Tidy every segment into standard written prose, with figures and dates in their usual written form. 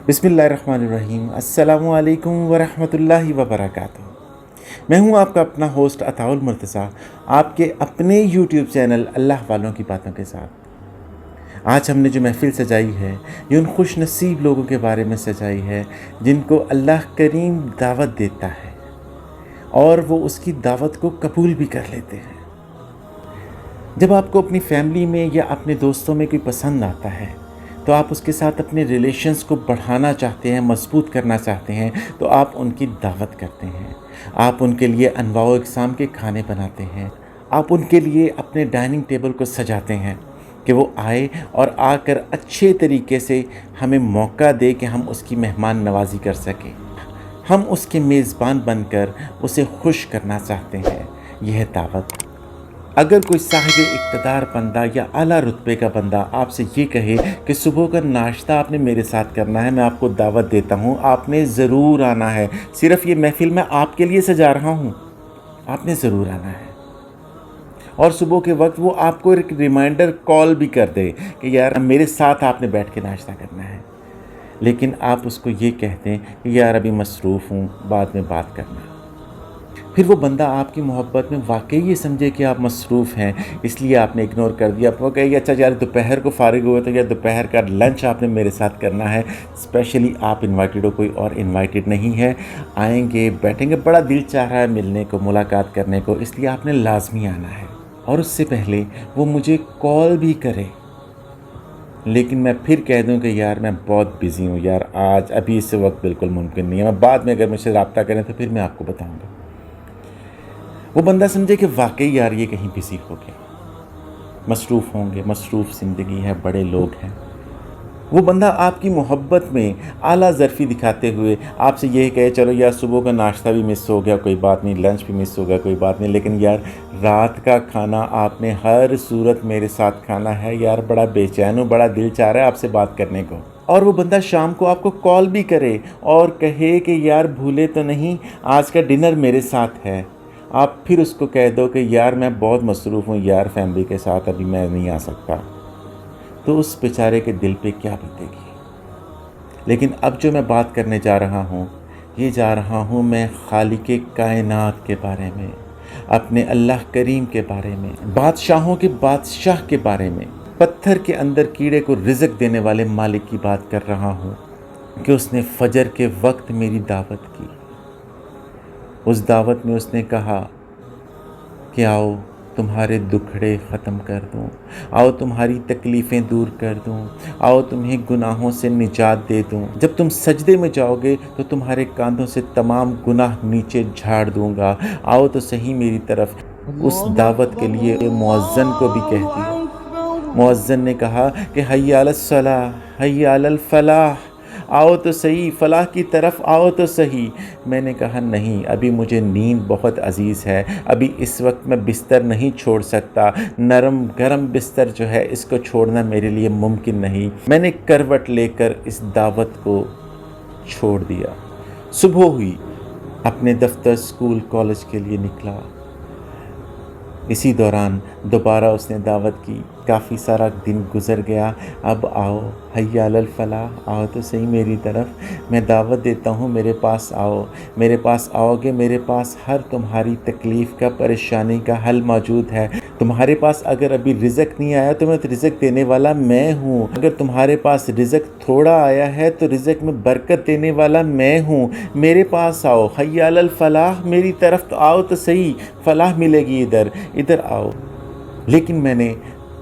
बिस्मिल्लाहिर्रहमानिर्रहीम। अस्सलामु अलैकुम वरहमतुल्लाहि वबरकातुहू। मैं हूं आपका अपना होस्ट अताउल मुर्तज़ा, आपके अपने यूट्यूब चैनल अल्लाह वालों की बातों के साथ। आज हमने जो महफ़िल सजाई है ये उन खुश नसीब लोगों के बारे में सजाई है जिनको अल्लाह करीम दावत देता है और वो उसकी दावत को कबूल भी कर लेते हैं। जब आपको अपनी फैमिली में या अपने दोस्तों में कोई पसंद आता है तो आप उसके साथ अपने रिलेशंस को बढ़ाना चाहते हैं, मजबूत करना चाहते हैं, तो आप उनकी दावत करते हैं। आप उनके लिए अनवाओ इक़साम के खाने बनाते हैं। आप उनके लिए अपने डाइनिंग टेबल को सजाते हैं कि वो आए और आकर अच्छे तरीके से हमें मौका दे कि हम उसकी मेहमान नवाजी कर सकें। हम उसके मेज़बान बनकर उसे खुश करना चाहते हैं। यह है दावत। अगर कोई साहिब इक़्तिदार बंदा या आला रुतबे का बंदा आपसे ये कहे कि सुबह का नाश्ता आपने मेरे साथ करना है, मैं आपको दावत देता हूँ, आपने ज़रूर आना है, सिर्फ़ ये महफ़िल मैं आपके लिए सजा रहा हूँ, आपने ज़रूर आना है। और सुबह के वक्त वो आपको एक रिमाइंडर कॉल भी कर दे कि यार मेरे साथ आपने बैठ के नाश्ता करना है, लेकिन आप उसको ये कहते हैं कि यार अभी मसरूफ़ हूँ, बाद में बात करना। फिर वो बंदा आपकी मोहब्बत में वाकई ये समझे कि आप मसरूफ़ हैं, इसलिए आपने इग्नोर कर दिया। आपको कहे अच्छा यार दोपहर को फ़ारिग हुए तो यार दोपहर का लंच आपने मेरे साथ करना है, स्पेशली आप इनवाइटेड हो, कोई और इनवाइटेड नहीं है। आएंगे, बैठेंगे, बड़ा दिल चाह रहा है मिलने को, मुलाकात करने को, इसलिए आपने लाजमी आना है। और उससे पहले वो मुझे कॉल भी करे, लेकिन मैं फिर कह दूं कि यार मैं बहुत बिज़ी हूँ यार, आज अभी इस वक्त बिल्कुल मुमकिन नहीं है, मैं बाद में अगर मुझसे रब्ता करें तो फिर मैं आपको बताऊँगा। वो बंदा समझे कि वाकई यार ये कहीं बिज़ी हो गया, मसरूफ़ होंगे, मसरूफ़ ज़िंदगी है, बड़े लोग हैं। वो बंदा आपकी मोहब्बत में आला ज़रफ़ी दिखाते हुए आपसे यही कहे चलो यार सुबह का नाश्ता भी मिस हो गया, कोई बात नहीं, लंच भी मिस हो गया, कोई बात नहीं, लेकिन यार रात का खाना आपने हर सूरत मेरे साथ खाना है यार, बड़ा बेचैन हूँ, बड़ा दिल चाह रहा है आपसे बात करने को। और वो बंदा शाम को आपको कॉल भी करे और कहे कि यार भूले तो नहीं, आज का डिनर मेरे साथ है। आप फिर उसको कह दो कि यार मैं बहुत मसरूफ़ हूँ यार, फैमिली के साथ अभी मैं नहीं आ सकता, तो उस बेचारे के दिल पे क्या बीतेगी। लेकिन अब जो मैं बात करने जा रहा हूँ, ये जा रहा हूँ मैं खालिक़े कायनात के बारे में, अपने अल्लाह करीम के बारे में, बादशाहों के बादशाह के बारे में, पत्थर के अंदर कीड़े को रिज़्क़ देने वाले मालिक की बात कर रहा हूँ कि उसने फजर के वक्त मेरी दावत की। उस दावत में उसने कहा कि आओ तुम्हारे दुखड़े ख़त्म कर दूँ, आओ तुम्हारी तकलीफ़ें दूर कर दूँ, आओ तुम्हें गुनाहों से निजात दे दूँ। जब तुम सजदे में जाओगे तो तुम्हारे कांधों से तमाम गुनाह नीचे झाड़ दूँगा, आओ तो सही मेरी तरफ। उस दावत के लिए मुअज्ज़न को भी कह दिया। मुअज्ज़न ने कहा कि हय्या अलस सलाह, हय्या अलल फलाह, आओ तो सही, फ़लाह की तरफ आओ तो सही। मैंने कहा नहीं, अभी मुझे नींद बहुत अज़ीज़ है, अभी इस वक्त मैं बिस्तर नहीं छोड़ सकता, नरम गरम बिस्तर जो है इसको छोड़ना मेरे लिए मुमकिन नहीं। मैंने करवट लेकर इस दावत को छोड़ दिया। सुबह हुई, अपने दफ्तर, स्कूल, कॉलेज के लिए निकला। इसी दौरान दोबारा उसने दावत की, काफ़ी सारा दिन गुज़र गया। अब आओ हय्या अलल फलाह, आओ तो सही मेरी तरफ, मैं दावत देता हूँ, मेरे पास आओ, मेरे पास आओगे, मेरे पास हर तुम्हारी तकलीफ़ का, परेशानी का हल मौजूद है। तुम्हारे पास अगर अभी रिज़्क़ नहीं आया तो मैं तो रिज़्क़ देने वाला मैं हूँ, अगर तुम्हारे पास रिज़्क़ थोड़ा आया है तो रिज़्क़ में बरकत देने वाला मैं हूँ, मेरे पास आओ, हय्या अलल फलाह, मेरी तरफ तो आओ तो सही, फलाह मिलेगी, इधर आओ। लेकिन मैंने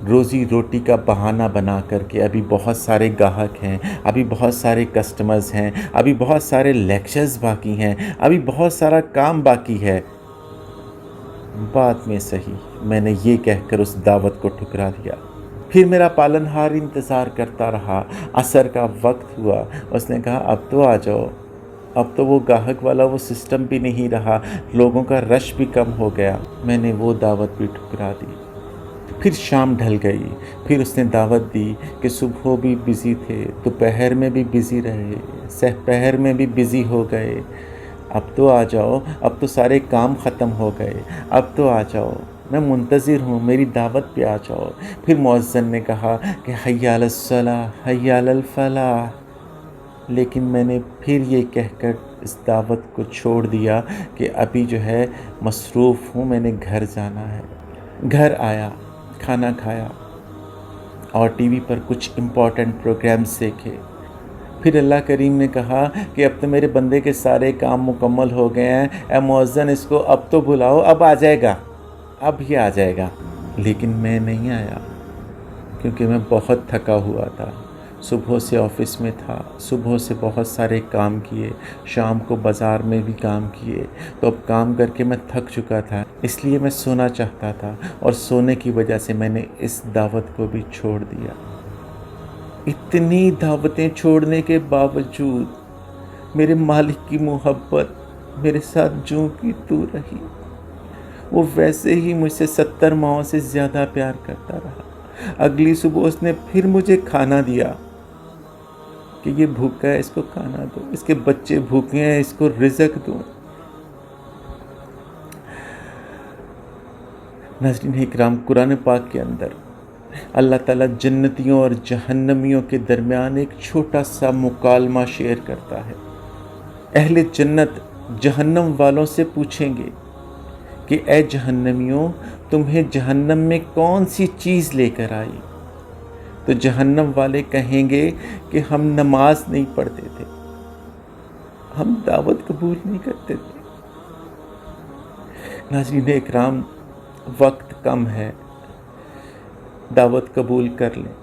रोज़ी रोटी का बहाना बना करके, अभी बहुत सारे ग्राहक हैं, अभी बहुत सारे कस्टमर्स हैं, अभी बहुत सारे लेक्चर्स बाकी हैं, अभी बहुत सारा काम बाकी है, बाद में सही, मैंने ये कहकर उस दावत को ठुकरा दिया। फिर मेरा पालनहार इंतज़ार करता रहा। असर का वक्त हुआ, उसने कहा अब तो आ जाओ। अब तो वो ग्राहक वाला वो सिस्टम भी नहीं रहा, लोगों का रश भी कम हो गया। मैंने वो दावत भी ठुकरा दी। फिर शाम ढल गई, फिर उसने दावत दी कि सुबह भी बिज़ी थे, दोपहर में भी बिज़ी रहे, सहपहर में भी बिज़ी हो गए, अब तो आ जाओ, अब तो सारे काम ख़त्म हो गए, अब तो आ जाओ, मैं मुंतज़िर हूँ, मेरी दावत पे आ जाओ। फिर मुअज्ज़िन ने कहा कि हय्या अलस सलाह, हय्या अलल फलाह, لیکن میں نے پھر یہ کہہ کر اس دعوت کو چھوڑ دیا کہ ابھی جو ہے مصروف ہوں، میں نے گھر جانا ہے۔ گھر آیا، کھانا کھایا اور ٹی وی پر کچھ امپورٹنٹ پروگرامز دیکھے۔ پھر اللہ کریم نے کہا کہ اب تو میرے بندے کے سارے کام مکمل ہو گئے ہیں، اے مؤذن اس کو اب تو بلاؤ، اب آ جائے گا، اب یہ آ جائے گا۔ لیکن میں نہیں آیا کیونکہ میں بہت تھکا ہوا تھا۔ صبح سے آفس میں تھا، صبح سے بہت سارے کام کیے، شام کو بازار میں بھی کام کیے، تو اب کام کر کے میں تھک چکا تھا، اس لیے میں سونا چاہتا تھا، اور سونے کی وجہ سے میں نے اس دعوت کو بھی چھوڑ دیا۔ اتنی دعوتیں چھوڑنے کے باوجود میرے مالک کی محبت میرے ساتھ جوں کی توں رہی۔ وہ ویسے ہی مجھ سے 70 ماہوں سے زیادہ پیار کرتا رہا۔ اگلی صبح اس نے پھر مجھے کھانا دیا کہ یہ بھوکا ہے، اس کو کھانا دو، اس کے بچے بھوکے ہیں، اس کو رزق دو۔ ناظرین اکرام، قرآن پاک کے اندر اللہ تعالیٰ جنتیوں اور جہنمیوں کے درمیان ایک چھوٹا سا مکالمہ شیئر کرتا ہے۔ اہل جنت جہنم والوں سے پوچھیں گے کہ اے جہنمیوں، تمہیں جہنم میں کون سی چیز لے کر آئی؟ تو جہنم والے کہیں گے کہ ہم نماز نہیں پڑھتے تھے، ہم دعوت قبول نہیں کرتے تھے۔ ناظرین اکرام، وقت کم ہے، دعوت قبول کر لیں،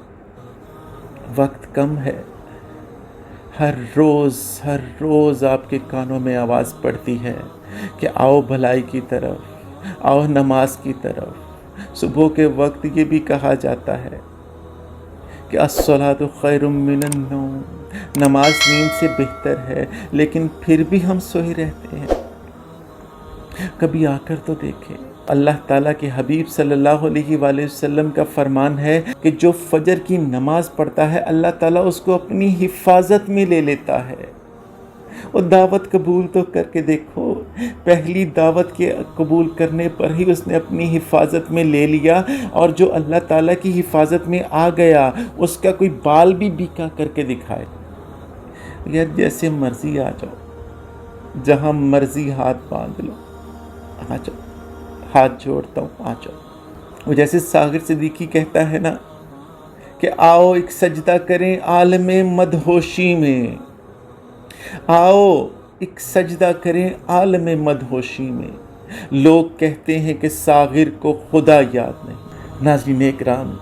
وقت کم ہے۔ ہر روز آپ کے کانوں میں آواز پڑتی ہے کہ آؤ بھلائی کی طرف، آؤ نماز کی طرف۔ صبح کے وقت یہ بھی کہا جاتا ہے کہ الصلاۃ خیر من النوم، نماز نیند سے بہتر ہے، لیکن پھر بھی ہم سوئے رہتے ہیں۔ کبھی آ کر تو دیکھیں، اللہ تعالیٰ کے حبیب صلی اللہ علیہ وآلہ وسلم کا فرمان ہے کہ جو فجر کی نماز پڑھتا ہے اللہ تعالیٰ اس کو اپنی حفاظت میں لے لیتا ہے۔ وہ دعوت قبول تو کر کے دیکھو، پہلی دعوت کے قبول کرنے پر ہی اس نے اپنی حفاظت میں لے لیا، اور جو اللہ تعالیٰ کی حفاظت میں آ گیا اس کا کوئی بال بھی بیکا کر کے دکھائے۔ یار جیسے مرضی آ جاؤ، جہاں مرضی ہاتھ باندھ لو، آ جاؤ، ہاتھ جوڑتا ہوں، آ جاؤ۔ وہ جیسے ساغر صدیقی کہتا ہے نا کہ آؤ ایک سجدہ کریں عالم مدہوشی میں، آؤ ایک سجدہ کریں عالم مدہوشی میں۔ لوگ کہتے ہیں کہ ساغر کو خدا یاد نہیں۔ ناظرین اکرام،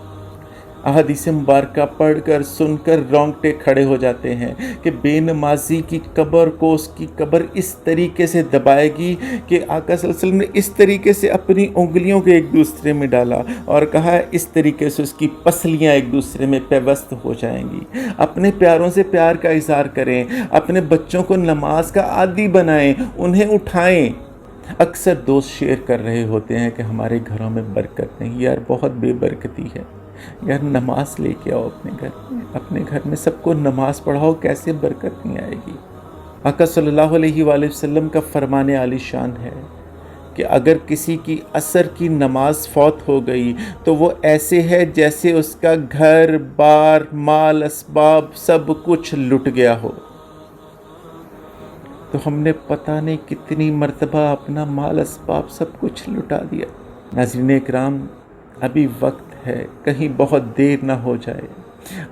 احادیث مبارکہ پڑھ کر سن کر رونگٹے کھڑے ہو جاتے ہیں کہ بے نمازی کی قبر کو اس کی قبر اس طریقے سے دبائے گی کہ آقا صلی اللہ علیہ وسلم نے اس طریقے سے اپنی انگلیوں کے ایک دوسرے میں ڈالا اور کہا اس طریقے سے اس کی پسلیاں ایک دوسرے میں پیوست ہو جائیں گی۔ اپنے پیاروں سے پیار کا اظہار کریں، اپنے بچوں کو نماز کا عادی بنائیں، انہیں اٹھائیں۔ اکثر دوست شیئر کر رہے ہوتے ہیں کہ ہمارے گھروں میں برکت نہیں، یار بہت بے برکتی ہے۔ یار نماز لے کے آؤ اپنے گھر میں، اپنے گھر میں سب کو نماز پڑھاؤ، کیسے برکت نہیں آئے گی؟ آقا صلی اللہ علیہ وآلہ وسلم کا فرمان عالی شان ہے کہ اگر کسی کی عصر کی نماز فوت ہو گئی تو وہ ایسے ہے جیسے اس کا گھر بار مال اسباب سب کچھ لٹ گیا ہو۔ تو ہم نے پتہ نہیں کتنی مرتبہ اپنا مال اسباب سب کچھ لٹا دیا۔ ناظرین اکرام، ابھی وقت ہے، کہیں بہت دیر نہ ہو جائے،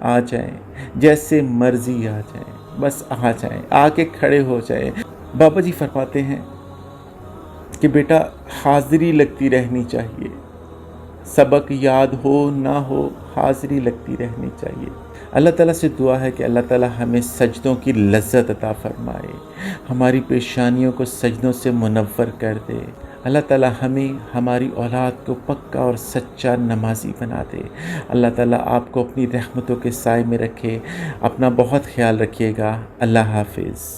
آ جائیں، جیسے مرضی آ جائیں، بس آ جائیں، آ کے کھڑے ہو جائیں۔ بابا جی فرماتے ہیں کہ بیٹا حاضری لگتی رہنی چاہیے، سبق یاد ہو نہ ہو حاضری لگتی رہنی چاہیے۔ اللہ تعالیٰ سے دعا ہے کہ اللہ تعالیٰ ہمیں سجدوں کی لذت عطا فرمائے، ہماری پیشانیوں کو سجدوں سے منور کر دے۔ اللہ تعالیٰ ہمیں، ہماری اولاد کو پکا اور سچا نمازی بنا دے۔ اللہ تعالیٰ آپ کو اپنی رحمتوں کے سائے میں رکھے۔ اپنا بہت خیال رکھیے گا۔ اللہ حافظ۔